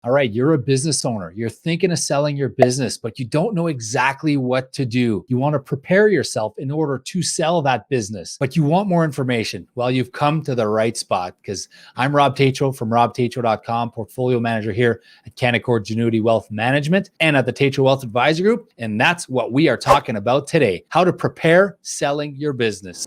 All right, you're a business owner. You're thinking of selling your business, but you don't know exactly what to do. You want to prepare yourself in order to sell that business, but you want more information. Well, you've come to the right spot because I'm Rob Tatro from robtatro.com, portfolio manager here at Canaccord Genuity Wealth Management and at the Tatro Wealth Advisory Group. And that's what we are talking about today, how to prepare selling your business.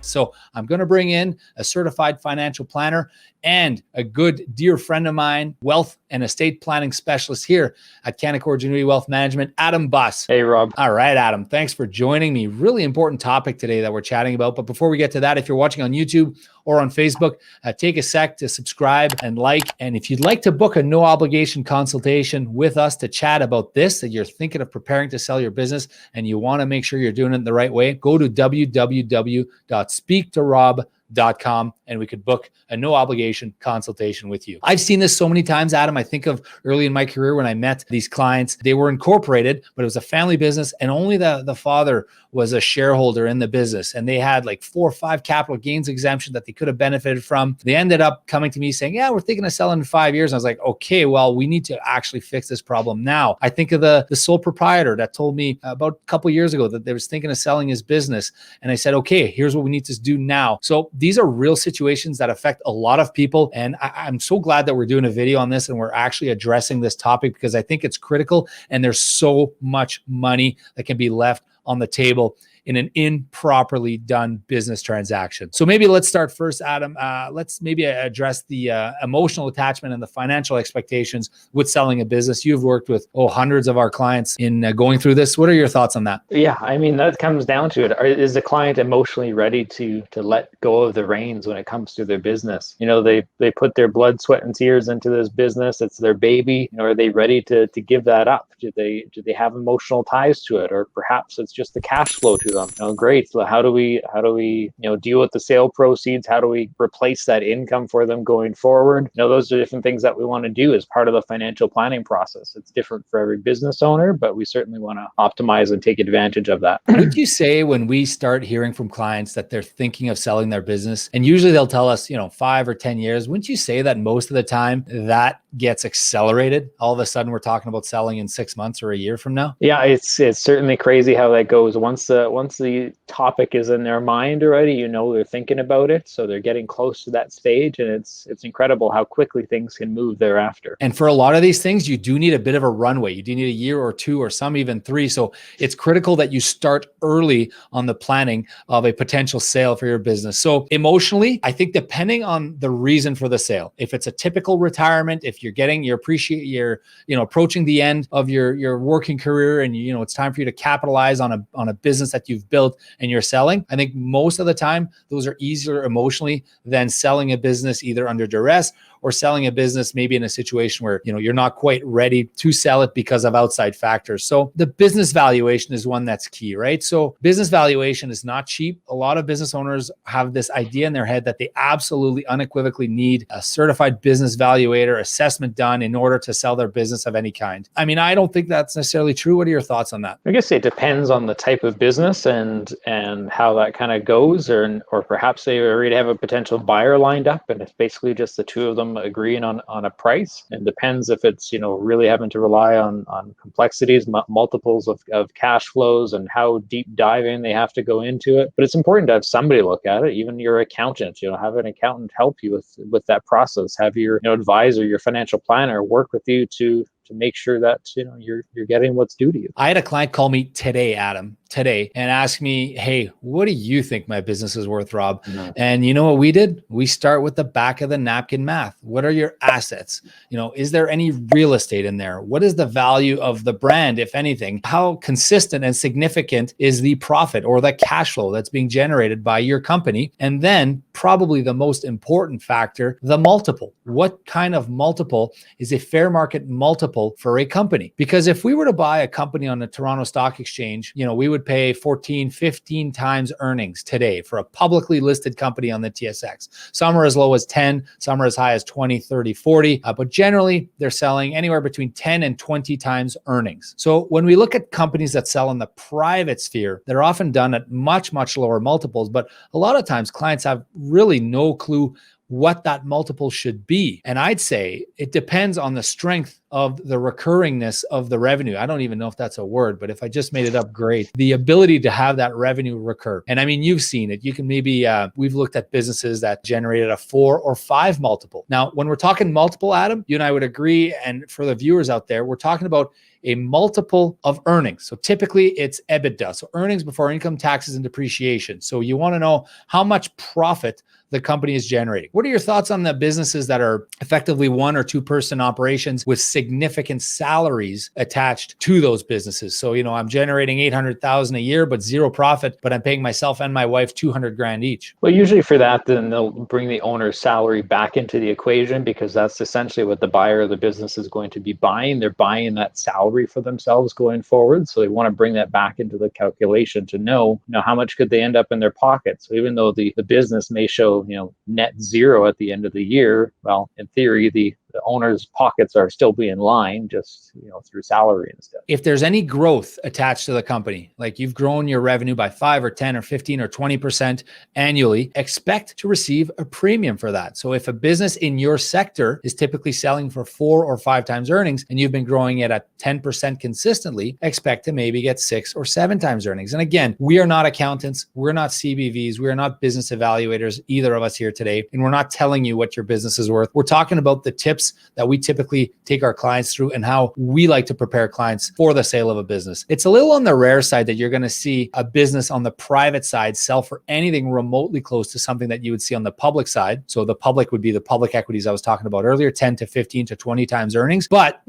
So I'm going to bring in a certified financial planner and a good dear friend of mine, wealth and estate planning specialist here at Canaccord Genuity Wealth Management, Adam Buss. Hey, Rob. All right, Adam, thanks for joining me. Really important topic today that we're chatting about. But before we get to that, if you're watching on YouTube or on Facebook, take a sec to subscribe and like. And if you'd like to book a no obligation consultation with us to chat about this, that you're thinking of preparing to sell your business and you want to make sure you're doing it the right way, go to www.speaktorob.com and we could book a no obligation consultation with you. I've seen this so many times, Adam. I think of early in my career when I met these clients, they were incorporated, but it was a family business and only the father was a shareholder in the business. And they had like 4 or 5 capital gains exemption that they could have benefited from. They ended up coming to me saying, yeah, we're thinking of selling in 5 years. And I was like, okay, well, we need to actually fix this problem now. I think of the sole proprietor that told me about a couple of years ago that they was thinking of selling his business. And I said, okay, here's what we need to do now. So these are real situations that affect a lot of people. And I'm so glad that we're doing a video on this and we're actually addressing this topic because I think it's critical and there's so much money that can be left on the table in an improperly done business transaction. So maybe let's start first, Adam. Let's maybe address the emotional attachment and the financial expectations with selling a business. You've worked with hundreds of our clients in going through this. What are your thoughts on that? Yeah, I mean, that comes down to it. Is the client emotionally ready to let go of the reins when it comes to their business? You know, they put their blood, sweat, and tears into this business. It's their baby. You know, are they ready to give that up? Do they have emotional ties to it, or perhaps it's just the cash flow to them? You know, great. So how do we deal with the sale proceeds? How do we replace that income for them going forward? You know, those are different things that we want to do as part of the financial planning process. It's different for every business owner, but we certainly want to optimize and take advantage of that. Would you say when we start hearing from clients that they're thinking of selling their business, and usually they'll tell us, 5 or 10 years, wouldn't you say that most of the time that gets accelerated? All of a sudden we're talking about selling in 6 months or a year from now? Yeah, it's certainly crazy how that goes. Once the topic is in their mind already, they're thinking about it, so they're getting close to that stage, and it's incredible how quickly things can move thereafter. And for a lot of these things, you do need a bit of a runway. You do need a year or 2 or some even 3. So it's critical that you start early on the planning of a potential sale for your business. So emotionally, I think depending on the reason for the sale, if it's a typical retirement, if you're approaching the end of your working career and it's time for you to capitalize on a business that you've built and you're selling, I think most of the time those are easier emotionally than selling a business either under duress or selling a business maybe in a situation where you're not quite ready to sell it because of outside factors. So the business valuation is one that's key, right? So business valuation is not cheap. A lot of business owners have this idea in their head that they absolutely unequivocally need a certified business valuator assessment done in order to sell their business of any kind. I mean, I don't think that's necessarily true. What are your thoughts on that? I guess it depends on the type of business and how that kind of goes, or perhaps they already have a potential buyer lined up and it's basically just the two of them agreeing on a price. And depends if it's really having to rely on complexities, multiples of cash flows, and how deep diving they have to go into it. But it's important to have somebody look at it, even your accountant. Have an accountant help you with that process. Have your advisor, your financial planner, work with you to make sure that you're getting what's due to you. I had a client call me today, Adam, and ask me, hey, what do you think my business is worth, Rob? Mm-hmm. And you know what we did? We start with the back of the napkin math. What are your assets? Is there any real estate in there? What is the value of the brand, if anything? How consistent and significant is the profit or the cash flow that's being generated by your company? And then probably the most important factor, the multiple. What kind of multiple is a fair market multiple for a company? Because if we were to buy a company on the Toronto Stock Exchange, we would pay 14, 15 times earnings today for a publicly listed company on the TSX. Some are as low as 10, some are as high as 20, 30, 40, but generally they're selling anywhere between 10 and 20 times earnings. So when we look at companies that sell in the private sphere, they're often done at much, much lower multiples, but a lot of times clients have really no clue what that multiple should be. And I'd say it depends on the strength of the recurringness of the revenue. I don't even know if that's a word, but if I just made it up, great. The ability to have that revenue recur. And I mean, you've seen it. You can maybe, we've looked at businesses that generated a 4 or 5 multiple. Now, when we're talking multiple, Adam, you and I would agree. And for the viewers out there, we're talking about a multiple of earnings. So typically it's EBITDA, so earnings before income, taxes, and depreciation. So you want to know how much profit the company is generating. What are your thoughts on the businesses that are effectively 1 or 2 person operations with significant salaries attached to those businesses? So, I'm generating 800,000 a year, but 0 profit, but I'm paying myself and my wife 200 grand each. Well, usually for that, then they'll bring the owner's salary back into the equation, because that's essentially what the buyer of the business is going to be buying. They're buying that salary for themselves going forward. So they want to bring that back into the calculation to know, how much could they end up in their pocket. So even though the business may show, net 0 at the end of the year, well, in theory, the owner's pockets are still being lined just, through salary and stuff. If there's any growth attached to the company, like you've grown your revenue by 5 or 10 or 15 or 20% annually, expect to receive a premium for that. So if a business in your sector is typically selling for 4 or 5 times earnings and you've been growing it at 10% consistently, expect to maybe get 6 or 7 times earnings. And again, we are not accountants. We're not CBVs. We are not business evaluators, either of us here today. And we're not telling you what your business is worth. We're talking about the tips that we typically take our clients through and how we like to prepare clients for the sale of a business. It's a little on the rare side that you're going to see a business on the private side sell for anything remotely close to something that you would see on the public side. So the public would be the public equities I was talking about earlier, 10 to 15 to 20 times earnings. But,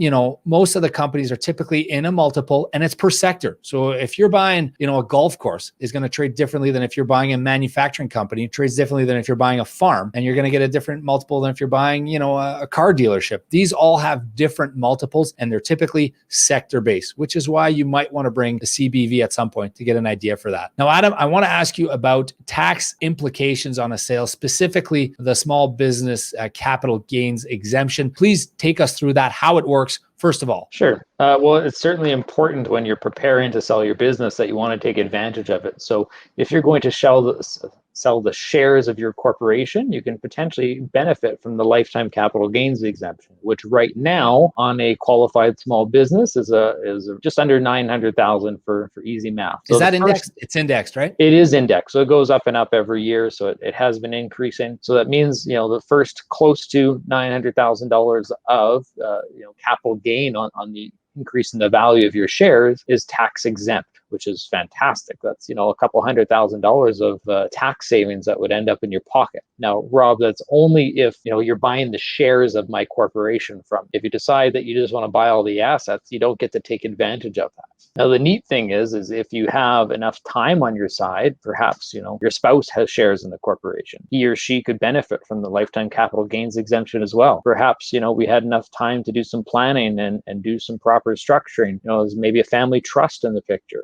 most of the companies are typically in a multiple, and it's per sector. So if you're buying, a golf course is going to trade differently than if you're buying a manufacturing company. It trades differently than if you're buying a farm, and you're going to get a different multiple than if you're buying, a car dealership. These all have different multiples, and they're typically sector-based, which is why you might want to bring a CBV at some point to get an idea for that. Now, Adam, I want to ask you about tax implications on a sale, specifically the small business capital gains exemption. Please take us through that, how it works, first of all. Sure. Well, it's certainly important when you're preparing to sell your business that you want to take advantage of it. So if you're going to sell the shares of your corporation, you can potentially benefit from the lifetime capital gains exemption, which right now on a qualified small business is just under 900,000 for easy math. So is that indexed? It's indexed, right? It is indexed. So it goes up and up every year. So it has been increasing. So that means, the first close to $900,000 of, capital gain on the increase in the value of your shares is tax exempt, which is fantastic. That's, a couple $100,000 of tax savings that would end up in your pocket. Now, Rob, that's only if, you're buying the shares of my corporation from. If you decide that you just want to buy all the assets, you don't get to take advantage of that. Now, the neat thing is if you have enough time on your side, perhaps, your spouse has shares in the corporation. He or she could benefit from the lifetime capital gains exemption as well. Perhaps, we had enough time to do some planning and do some proper structuring. There's maybe a family trust in the picture.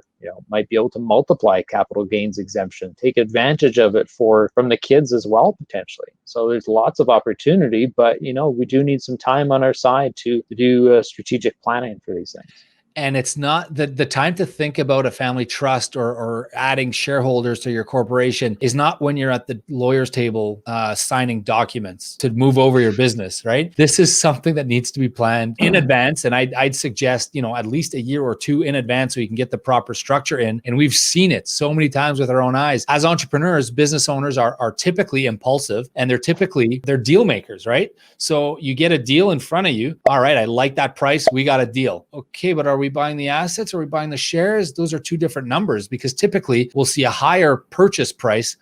Might be able to multiply capital gains exemption, take advantage of it from the kids as well, potentially. So there's lots of opportunity, but, we do need some time on our side to do strategic planning for these things. And it's not the time to think about a family trust or adding shareholders to your corporation is not when you're at the lawyer's table signing documents to move over your business, right? This is something that needs to be planned in advance. And I'd suggest, at least a year or 2 in advance so you can get the proper structure in. And we've seen it so many times with our own eyes. As entrepreneurs, business owners are typically impulsive, and they're deal makers, right? So you get a deal in front of you. All right, I like that price. We got a deal. Okay, but are we buying the assets or are we buying the shares? Those are 2 different numbers, because typically we'll see a lower purchase price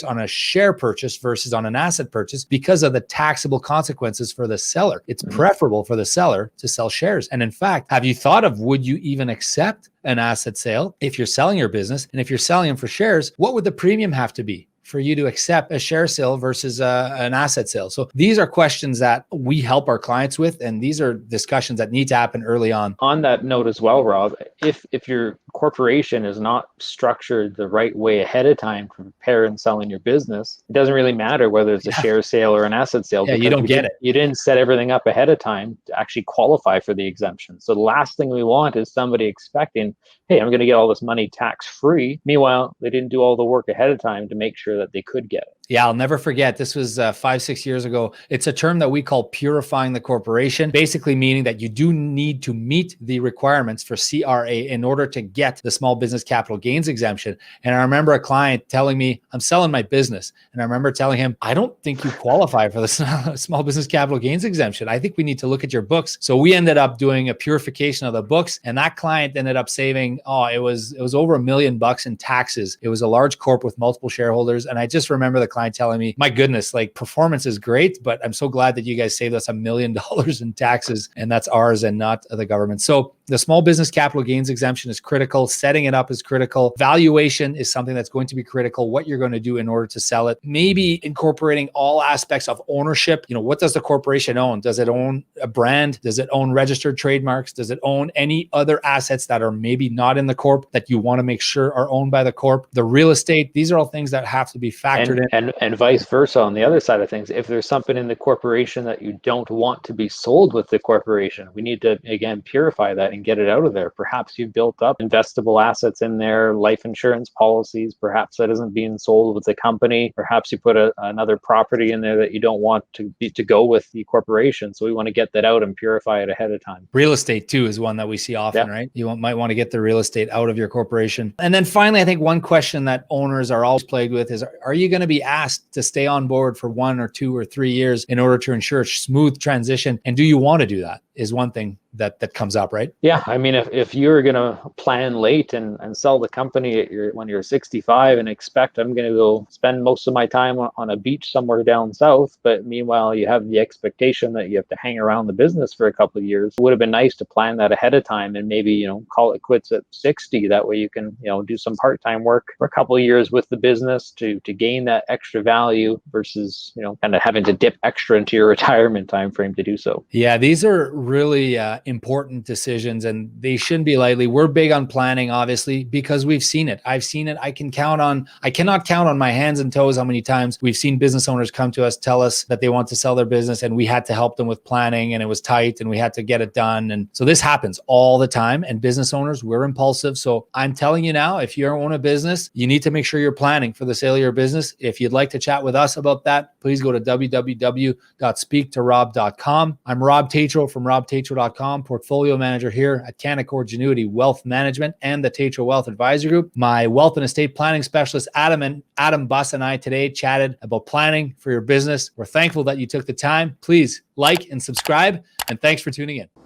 on a share purchase versus on an asset purchase because of the taxable consequences for the seller. It's preferable for the seller to sell shares. And in fact, have you thought of, would you even accept an asset sale if you're selling your business? And if you're selling them for shares, what would the premium have to be for you to accept a share sale versus an asset sale? So these are questions that we help our clients with, and these are discussions that need to happen early on. On that note as well, Rob, if your corporation is not structured the right way ahead of time to prepare and selling your business, it doesn't really matter whether it's a share sale or an asset sale. Yeah, you don't get it. You didn't set everything up ahead of time to actually qualify for the exemption. So the last thing we want is somebody expecting, hey, I'm going to get all this money tax-free. Meanwhile, they didn't do all the work ahead of time to make sure that they could get it. Yeah, I'll never forget. This was 5-6 years ago. It's a term that we call purifying the corporation, basically meaning that you do need to meet the requirements for CRA in order to get the small business capital gains exemption. And I remember a client telling me, I'm selling my business. And I remember telling him, I don't think you qualify for the small business capital gains exemption. I think we need to look at your books. So we ended up doing a purification of the books. And that client ended up saving, it was over $1 million in taxes. It was a large corp with multiple shareholders. And I just remember the client telling me, my goodness, like performance is great, but I'm so glad that you guys saved us $1 million in taxes, and that's ours and not the government. So the small business capital gains exemption is critical. Setting it up is critical. Valuation is something that's going to be critical. What you're going to do in order to sell it. Maybe incorporating all aspects of ownership. What does the corporation own? Does it own a brand? Does it own registered trademarks? Does it own any other assets that are maybe not in the corp that you want to make sure are owned by the corp? The real estate, these are all things that have to be factored in. And vice versa on the other side of things. If there's something in the corporation that you don't want to be sold with the corporation, we need to, again, purify that and get it out of there. Perhaps you've built up investable assets in there, life insurance policies. Perhaps that isn't being sold with the company. Perhaps you put another property in there that you don't want to go with the corporation. So we want to get that out and purify it ahead of time. Real estate too is one that we see often, right? You might want to get the real estate out of your corporation. And then finally, I think one question that owners are always plagued with is, are you going to be asked to stay on board for 1 or 2 or 3 years in order to ensure a smooth transition? And do you want to do that? Is one thing that comes up, right? Yeah. I mean, if you're going to plan late and sell the company when you're 65 and expect I'm going to go spend most of my time on a beach somewhere down south, but meanwhile you have the expectation that you have to hang around the business for a couple of years, it would have been nice to plan that ahead of time and maybe, call it quits at 60. That way you can, do some part-time work for a couple of years with the business to gain that extra value versus, kind of having to dip extra into your retirement time frame to do so. Yeah, these are really important decisions, and they shouldn't be lightly. We're big on planning, obviously, because we've seen it. I've seen it. I cannot count on my hands and toes how many times we've seen business owners come to us, tell us that they want to sell their business, and we had to help them with planning, and it was tight, and we had to get it done. And so this happens all the time. And business owners, we're impulsive. So I'm telling you now, if you own a business, you need to make sure you're planning for the sale of your business. If you'd like to chat with us about that, please go to www.speaktorob.com. I'm Rob Tatro from robtatro.com, portfolio manager here at Canaccord Genuity Wealth Management and the Tatro Wealth Advisor Group. My wealth and estate planning specialist, Adam Buss, and I today chatted about planning for your business. We're thankful that you took the time. Please like and subscribe, and thanks for tuning in.